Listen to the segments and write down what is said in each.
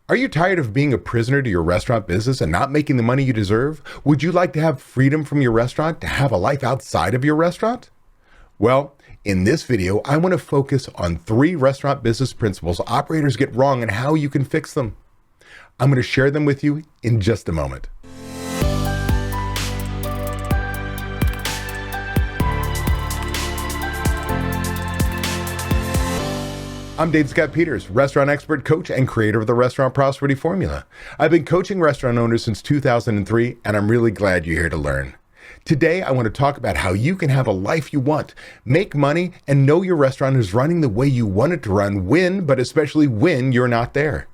Are you tired of being a prisoner to your restaurant business and not making the money you deserve? Would you like to have freedom from your restaurant to have a life outside of your restaurant? Well, in this video, I want to focus on 3 restaurant business principles operators get wrong and how you can fix them. I'm going to share them with you in just a moment. I'm Dave Scott Peters, restaurant expert, coach, and creator of the Restaurant Prosperity Formula. I've been coaching restaurant owners since 2003, and I'm really glad you're here to learn. Today, I want to talk about how you can have a life you want, make money, and know your restaurant is running the way you want it to run but especially when you're not there.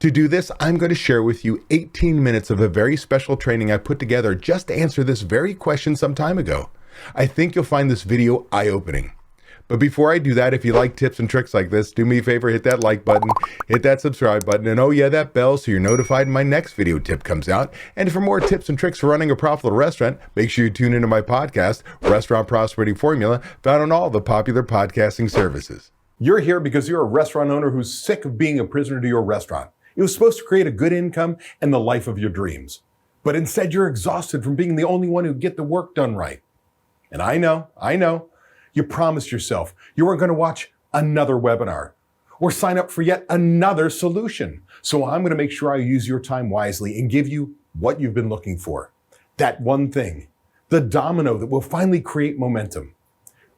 To do this, I'm going to share with you 18 minutes of a very special training I put together just to answer this very question some time ago. I think you'll find this video eye-opening. But before I do that, if you like tips and tricks like this, do me a favor, hit that like button, hit that subscribe button, and oh yeah, that bell so you're notified when my next video tip comes out. And for more tips and tricks for running a profitable restaurant, make sure you tune into my podcast, Restaurant Prosperity Formula, found on all the popular podcasting services. You're here because you're a restaurant owner who's sick of being a prisoner to your restaurant. It was supposed to create a good income and the life of your dreams. But instead, you're exhausted from being the only one who get the work done right. And I know. You promised yourself you weren't going to watch another webinar or sign up for yet another solution. So I'm going to make sure I use your time wisely and give you what you've been looking for. That one thing, the domino that will finally create momentum.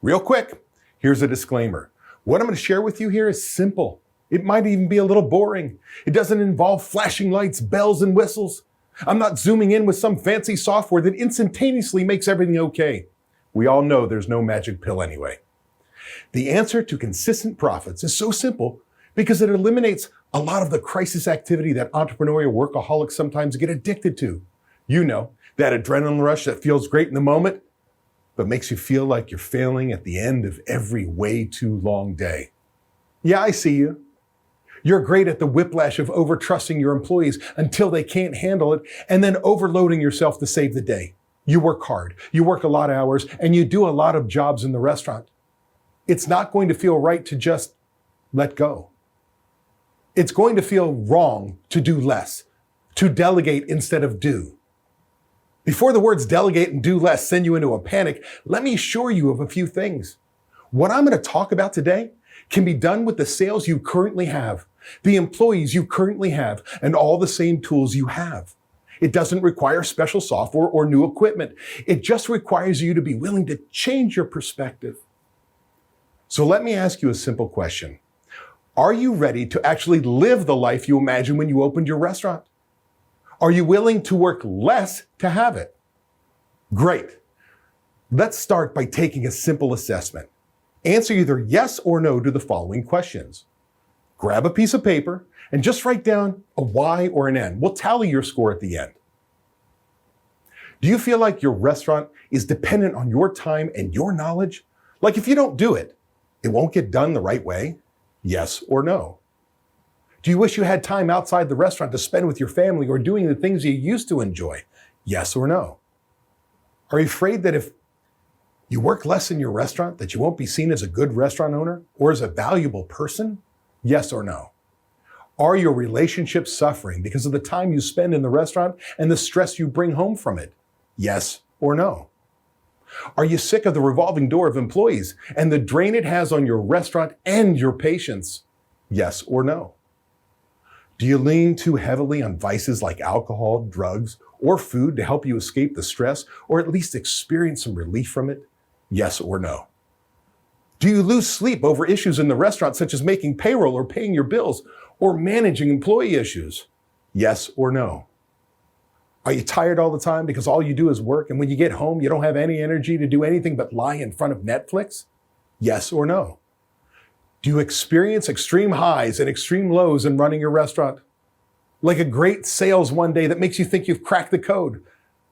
Real quick, here's a disclaimer. What I'm going to share with you here is simple. It might even be a little boring. It doesn't involve flashing lights, bells, and whistles. I'm not zooming in with some fancy software that instantaneously makes everything okay. We all know there's no magic pill anyway. The answer to consistent profits is so simple because it eliminates a lot of the crisis activity that entrepreneurial workaholics sometimes get addicted to. You know, that adrenaline rush that feels great in the moment, but makes you feel like you're failing at the end of every way too long day. Yeah, I see you. You're great at the whiplash of over-trusting your employees until they can't handle it and then overloading yourself to save the day. You work hard, you work a lot of hours, and you do a lot of jobs in the restaurant. It's not going to feel right to just let go. It's going to feel wrong to do less, to delegate instead of do. Before the words delegate and do less send you into a panic, let me assure you of a few things. What I'm going to talk about today can be done with the sales you currently have, the employees you currently have, and all the same tools you have. It doesn't require special software or new equipment. It just requires you to be willing to change your perspective. So let me ask you a simple question. Are you ready to actually live the life you imagined when you opened your restaurant? Are you willing to work less to have it? Great. Let's start by taking a simple assessment. Answer either yes or no to the following questions. Grab a piece of paper and just write down a Y or an N. We'll tally your score at the end. Do you feel like your restaurant is dependent on your time and your knowledge? Like if you don't do it, it won't get done the right way? Yes or no? Do you wish you had time outside the restaurant to spend with your family or doing the things you used to enjoy? Yes or no? Are you afraid that if you work less in your restaurant, that you won't be seen as a good restaurant owner or as a valuable person? Yes or no? Are your relationships suffering because of the time you spend in the restaurant and the stress you bring home from it? Yes or no? Are you sick of the revolving door of employees and the drain it has on your restaurant and your patients? Yes or no? Do you lean too heavily on vices like alcohol, drugs, or food to help you escape the stress or at least experience some relief from it? Yes or no? Do you lose sleep over issues in the restaurant such as making payroll or paying your bills or managing employee issues? Yes or no? Are you tired all the time because all you do is work and when you get home you don't have any energy to do anything but lie in front of Netflix? Yes or no? Do you experience extreme highs and extreme lows in running your restaurant? Like a great sales one day that makes you think you've cracked the code,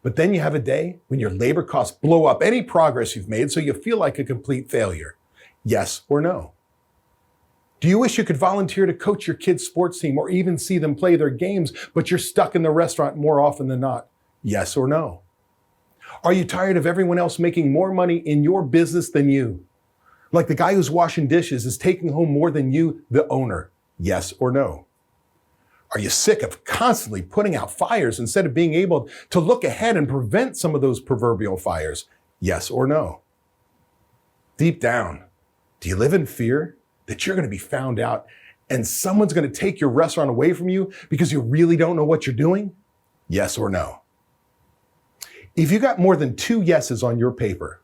but then you have a day when your labor costs blow up any progress you've made so you feel like a complete failure? Yes or no? Do you wish you could volunteer to coach your kids' sports team or even see them play their games, but you're stuck in the restaurant more often than not? Yes or no? Are you tired of everyone else making more money in your business than you? Like the guy who's washing dishes is taking home more than you, the owner? Yes or no? Are you sick of constantly putting out fires instead of being able to look ahead and prevent some of those proverbial fires? Yes or no? Deep down, do you live in fear that you're going to be found out and someone's going to take your restaurant away from you because you really don't know what you're doing? Yes or no? If you got more than 2 yeses on your paper,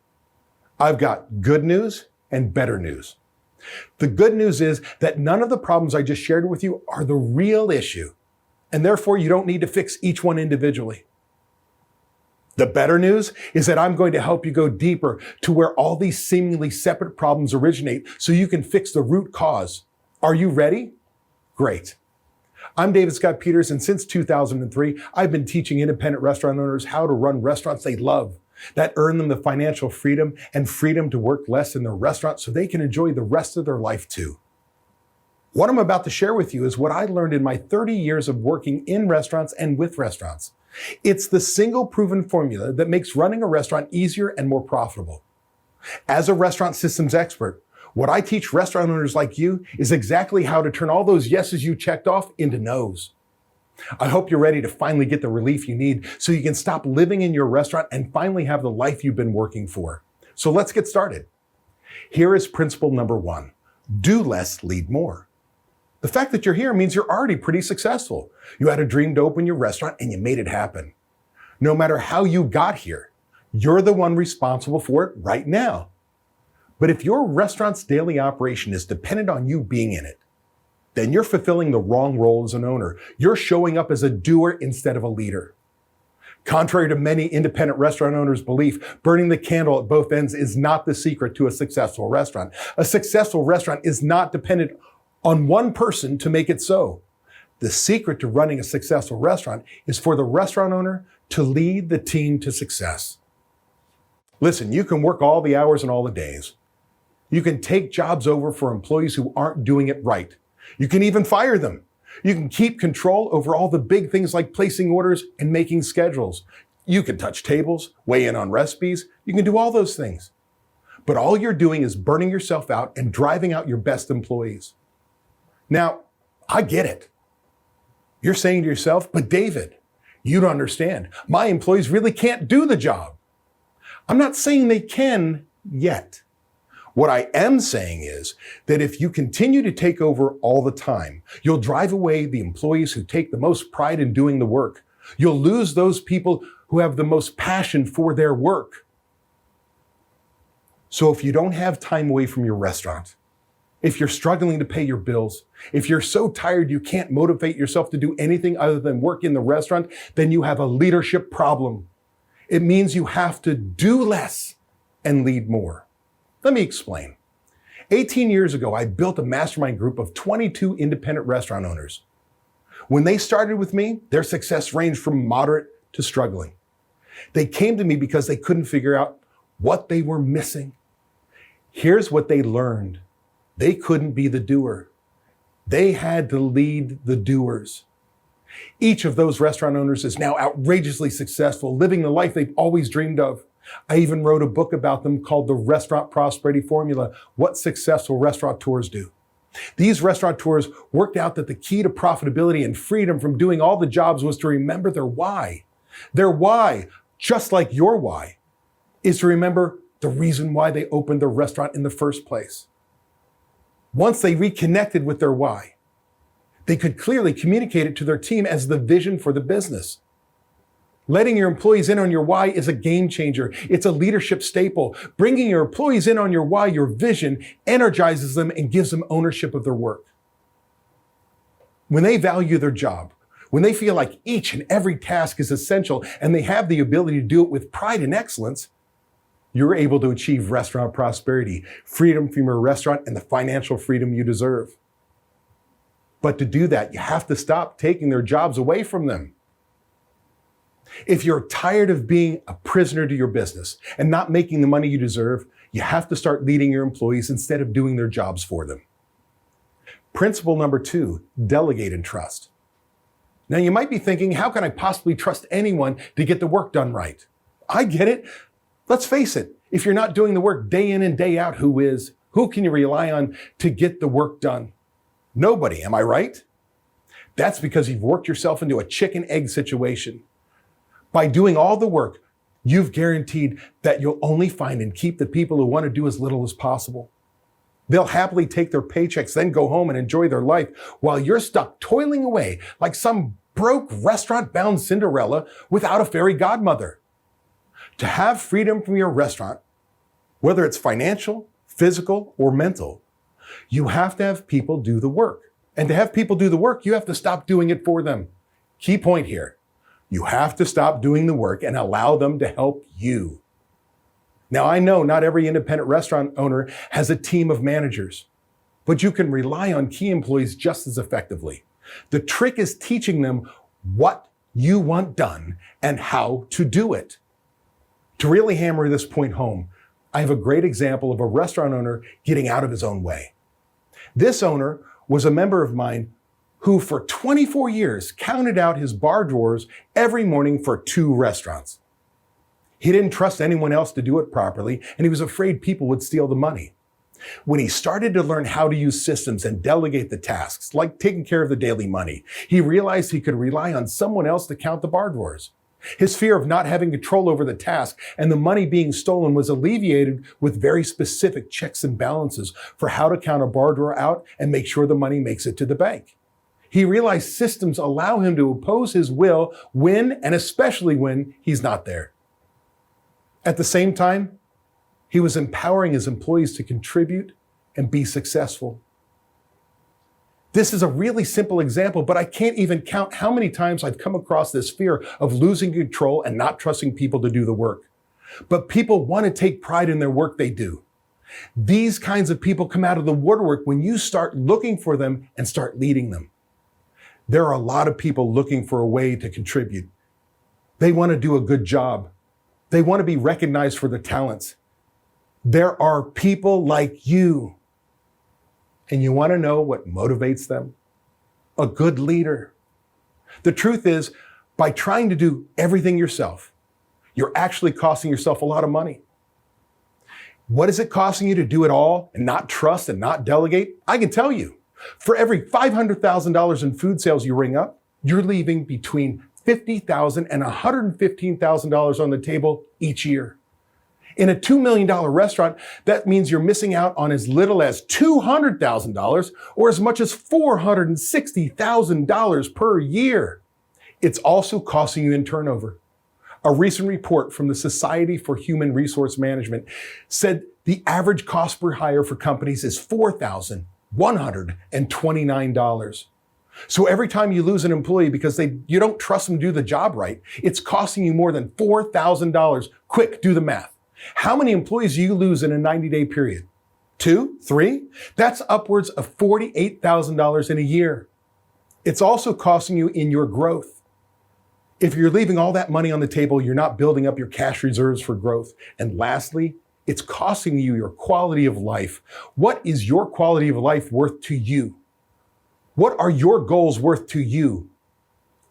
I've got good news and better news. The good news is that none of the problems I just shared with you are the real issue, and therefore you don't need to fix each one individually. The better news is that I'm going to help you go deeper to where all these seemingly separate problems originate so you can fix the root cause. Are you ready? Great. I'm David Scott Peters, and since 2003, I've been teaching independent restaurant owners how to run restaurants they love, that earn them the financial freedom and freedom to work less in their restaurant so they can enjoy the rest of their life too. What I'm about to share with you is what I learned in my 30 years of working in restaurants and with restaurants. It's the single proven formula that makes running a restaurant easier and more profitable. As a restaurant systems expert, what I teach restaurant owners like you is exactly how to turn all those yeses you checked off into nos. I hope you're ready to finally get the relief you need so you can stop living in your restaurant and finally have the life you've been working for. So let's get started. Here is principle number 1. Do less, lead more. The fact that you're here means you're already pretty successful. You had a dream to open your restaurant and you made it happen. No matter how you got here, you're the one responsible for it right now. But if your restaurant's daily operation is dependent on you being in it, then you're fulfilling the wrong role as an owner. You're showing up as a doer instead of a leader. Contrary to many independent restaurant owners' belief, burning the candle at both ends is not the secret to a successful restaurant. A successful restaurant is not dependent on one person to make it so. The secret to running a successful restaurant is for the restaurant owner to lead the team to success. Listen, you can work all the hours and all the days. You can take jobs over for employees who aren't doing it right. You can even fire them. You can keep control over all the big things like placing orders and making schedules. You can touch tables, weigh in on recipes. You can do all those things. But all you're doing is burning yourself out and driving out your best employees. Now, I get it. You're saying to yourself, but David, you don't understand. My employees really can't do the job. I'm not saying they can yet. What I am saying is that if you continue to take over all the time, you'll drive away the employees who take the most pride in doing the work. You'll lose those people who have the most passion for their work. So if you don't have time away from your restaurant, if you're struggling to pay your bills, if you're so tired you can't motivate yourself to do anything other than work in the restaurant, then you have a leadership problem. It means you have to do less and lead more. Let me explain. 18 years ago, I built a mastermind group of 22 independent restaurant owners. When they started with me, their success ranged from moderate to struggling. They came to me because they couldn't figure out what they were missing. Here's what they learned. They couldn't be the doer. They had to lead the doers. Each of those restaurant owners is now outrageously successful, living the life they've always dreamed of. I even wrote a book about them called The Restaurant Prosperity Formula, What Successful Restaurateurs Do. These restaurateurs worked out that the key to profitability and freedom from doing all the jobs was to remember their why. Their why, just like your why, is to remember the reason why they opened their restaurant in the first place. Once they reconnected with their why, they could clearly communicate it to their team as the vision for the business. Letting your employees in on your why is a game changer. It's a leadership staple. Bringing your employees in on your why, your vision, energizes them and gives them ownership of their work. When they value their job, when they feel like each and every task is essential and they have the ability to do it with pride and excellence, you're able to achieve restaurant prosperity, freedom from your restaurant, and the financial freedom you deserve. But to do that, you have to stop taking their jobs away from them. If you're tired of being a prisoner to your business and not making the money you deserve, you have to start leading your employees instead of doing their jobs for them. Principle number 2, delegate and trust. Now you might be thinking, how can I possibly trust anyone to get the work done right? I get it. Let's face it. If you're not doing the work day in and day out, who is? Who can you rely on to get the work done? Nobody, am I right? That's because you've worked yourself into a chicken egg situation. By doing all the work, you've guaranteed that you'll only find and keep the people who want to do as little as possible. They'll happily take their paychecks, then go home and enjoy their life while you're stuck toiling away like some broke restaurant-bound Cinderella without a fairy godmother. To have freedom from your restaurant, whether it's financial, physical, or mental, you have to have people do the work. And to have people do the work, you have to stop doing it for them. Key point here. You have to stop doing the work and allow them to help you. Now, I know not every independent restaurant owner has a team of managers, but you can rely on key employees just as effectively. The trick is teaching them what you want done and how to do it. To really hammer this point home, I have a great example of a restaurant owner getting out of his own way. This owner was a member of mine who for 24 years counted out his bar drawers every morning for 2 restaurants. He didn't trust anyone else to do it properly, and he was afraid people would steal the money. When he started to learn how to use systems and delegate the tasks, like taking care of the daily money, he realized he could rely on someone else to count the bar drawers. His fear of not having control over the task and the money being stolen was alleviated with very specific checks and balances for how to count a bar drawer out and make sure the money makes it to the bank. He realized systems allow him to oppose his will when, and especially when, he's not there. At the same time, he was empowering his employees to contribute and be successful. This is a really simple example, but I can't even count how many times I've come across this fear of losing control and not trusting people to do the work. But people want to take pride in their work they do. These kinds of people come out of the woodwork when you start looking for them and start leading them. There are a lot of people looking for a way to contribute. They want to do a good job. They want to be recognized for their talents. There are people like you. And you want to know what motivates them? A good leader. The truth is, by trying to do everything yourself, you're actually costing yourself a lot of money. What is it costing you to do it all and not trust and not delegate? I can tell you, for every $500,000 in food sales you ring up, you're leaving between $50,000 and $115,000 on the table each year. In a $2 million restaurant, that means you're missing out on as little as $200,000 or as much as $460,000 per year. It's also costing you in turnover. A recent report from the Society for Human Resource Management said the average cost per hire for companies is $4,129. So every time you lose an employee because you don't trust them to do the job right, it's costing you more than $4,000. Quick, do the math. How many employees do you lose in a 90-day period? 2, 3? That's upwards of $48,000 in a year. It's also costing you in your growth. If you're leaving all that money on the table, you're not building up your cash reserves for growth. And lastly, it's costing you your quality of life. What is your quality of life worth to you? What are your goals worth to you?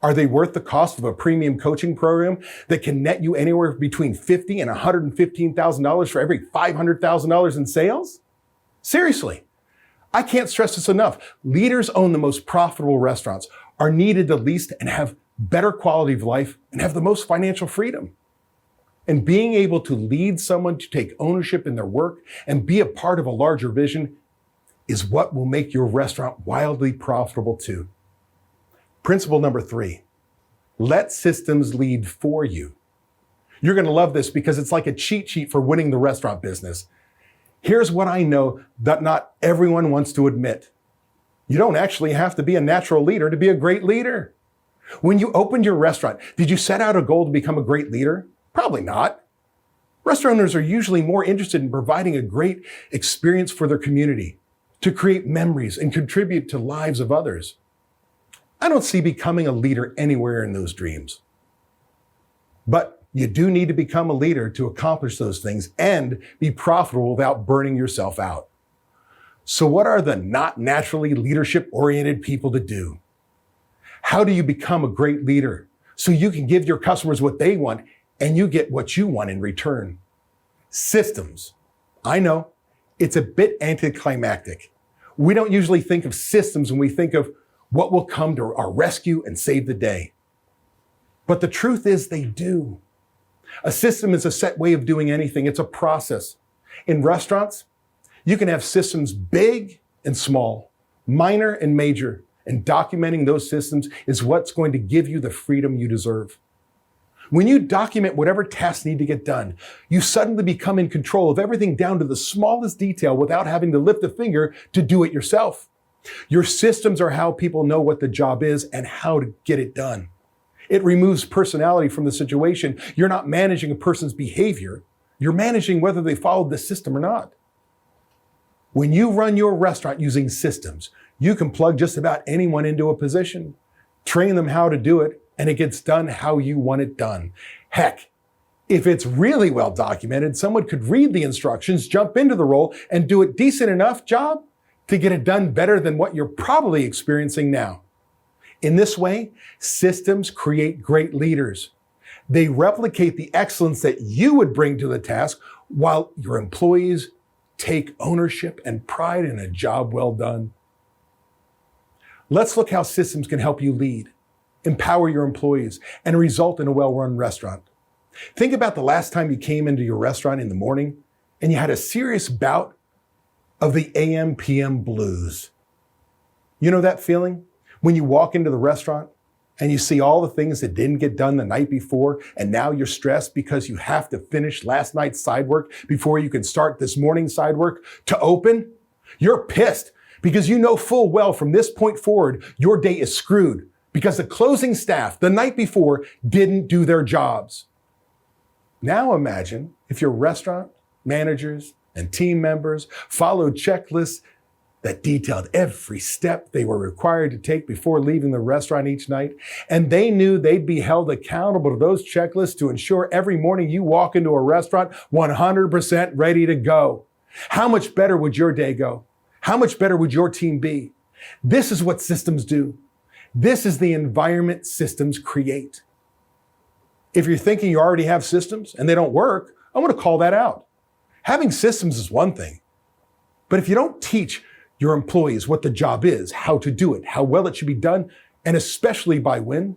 Are they worth the cost of a premium coaching program that can net you anywhere between $50,000 and $115,000 for every $500,000 in sales? Seriously, I can't stress this enough. Leaders own the most profitable restaurants, are needed the least, and have better quality of life and have the most financial freedom. And being able to lead someone to take ownership in their work and be a part of a larger vision is what will make your restaurant wildly profitable too. Principle number 3, let systems lead for you. You're going to love this because it's like a cheat sheet for winning the restaurant business. Here's what I know that not everyone wants to admit. You don't actually have to be a natural leader to be a great leader. When you opened your restaurant, did you set out a goal to become a great leader? Probably not. Restaurant owners are usually more interested in providing a great experience for their community, to create memories and contribute to lives of others. I don't see becoming a leader anywhere in those dreams. But you do need to become a leader to accomplish those things and be profitable without burning yourself out. So what are the not naturally leadership-oriented people to do? How do you become a great leader so you can give your customers what they want and you get what you want in return? Systems. I know, it's a bit anticlimactic. We don't usually think of systems when we think of what will come to our rescue and save the day. But the truth is they do. A system is a set way of doing anything. It's a process. In restaurants, you can have systems big and small, minor and major, and documenting those systems is what's going to give you the freedom you deserve. When you document whatever tasks need to get done, you suddenly become in control of everything down to the smallest detail without having to lift a finger to do it yourself. Your systems are how people know what the job is and how to get it done. It removes personality from the situation. You're not managing a person's behavior. You're managing whether they followed the system or not. When you run your restaurant using systems, you can plug just about anyone into a position, train them how to do it, and it gets done how you want it done. Heck, if it's really well documented, someone could read the instructions, jump into the role, and do a decent enough job to get it done better than what you're probably experiencing now. In this way, systems create great leaders. They replicate the excellence that you would bring to the task while your employees take ownership and pride in a job well done. Let's look how systems can help you lead, empower your employees, and result in a well-run restaurant. Think about the last time you came into your restaurant in the morning and you had a serious bout of the AM/PM blues. You know that feeling? When you walk into the restaurant and you see all the things that didn't get done the night before, and now you're stressed because you have to finish last night's side work before you can start this morning's side work to open? You're pissed because you know full well from this point forward, your day is screwed because the closing staff the night before didn't do their jobs. Now imagine if your restaurant managers and team members followed checklists that detailed every step they were required to take before leaving the restaurant each night, and they knew they'd be held accountable to those checklists to ensure every morning you walk into a restaurant 100% ready to go. How much better would your day go? How much better would your team be? This is what systems do. This is the environment systems create. If you're thinking you already have systems and they don't work, I want to call that out. Having systems is one thing, but if you don't teach your employees what the job is, how to do it, how well it should be done, and especially by when,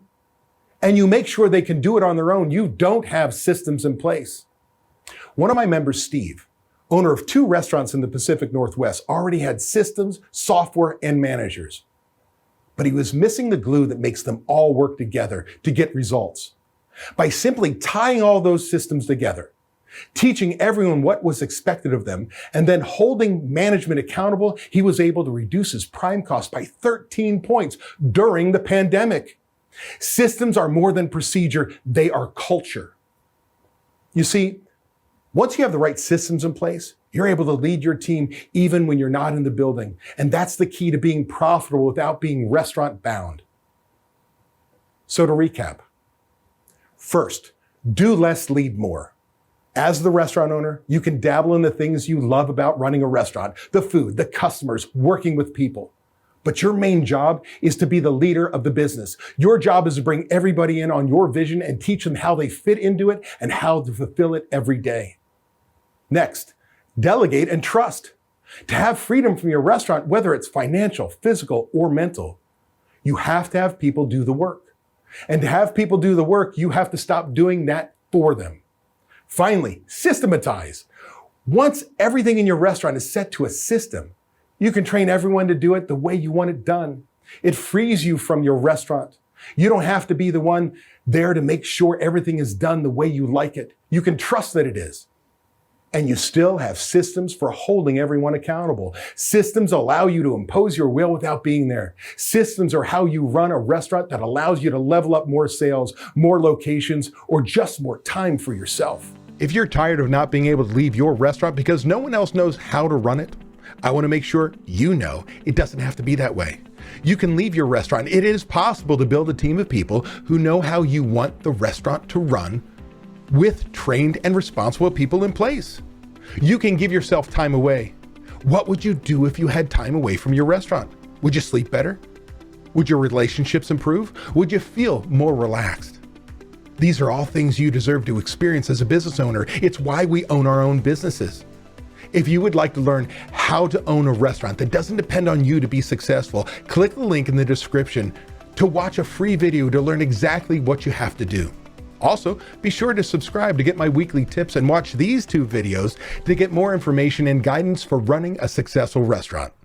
and you make sure they can do it on their own, you don't have systems in place. One of my members, Steve, owner of 2 restaurants in the Pacific Northwest, already had systems, software, and managers. But he was missing the glue that makes them all work together to get results. By simply tying all those systems together, teaching everyone what was expected of them, and then holding management accountable, he was able to reduce his prime cost by 13 points during the pandemic. Systems are more than procedure, they are culture. You see, once you have the right systems in place, you're able to lead your team even when you're not in the building. And that's the key to being profitable without being restaurant bound. So to recap, first, do less, lead more. As the restaurant owner, you can dabble in the things you love about running a restaurant, the food, the customers, working with people. But your main job is to be the leader of the business. Your job is to bring everybody in on your vision and teach them how they fit into it and how to fulfill it every day. Next, delegate and trust. To have freedom from your restaurant, whether it's financial, physical, or mental, you have to have people do the work. And to have people do the work, you have to stop doing that for them. Finally, systematize. Once everything in your restaurant is set to a system, you can train everyone to do it the way you want it done. It frees you from your restaurant. You don't have to be the one there to make sure everything is done the way you like it. You can trust that it is. And you still have systems for holding everyone accountable. Systems allow you to impose your will without being there. Systems are how you run a restaurant that allows you to level up more sales, more locations, or just more time for yourself. If you're tired of not being able to leave your restaurant because no one else knows how to run it, I want to make sure you know it doesn't have to be that way. You can leave your restaurant. It is possible to build a team of people who know how you want the restaurant to run with trained and responsible people in place. You can give yourself time away. What would you do if you had time away from your restaurant? Would you sleep better? Would your relationships improve? Would you feel more relaxed? These are all things you deserve to experience as a business owner. It's why we own our own businesses. If you would like to learn how to own a restaurant that doesn't depend on you to be successful, click the link in the description to watch a free video to learn exactly what you have to do. Also, be sure to subscribe to get my weekly tips and watch these 2 videos to get more information and guidance for running a successful restaurant.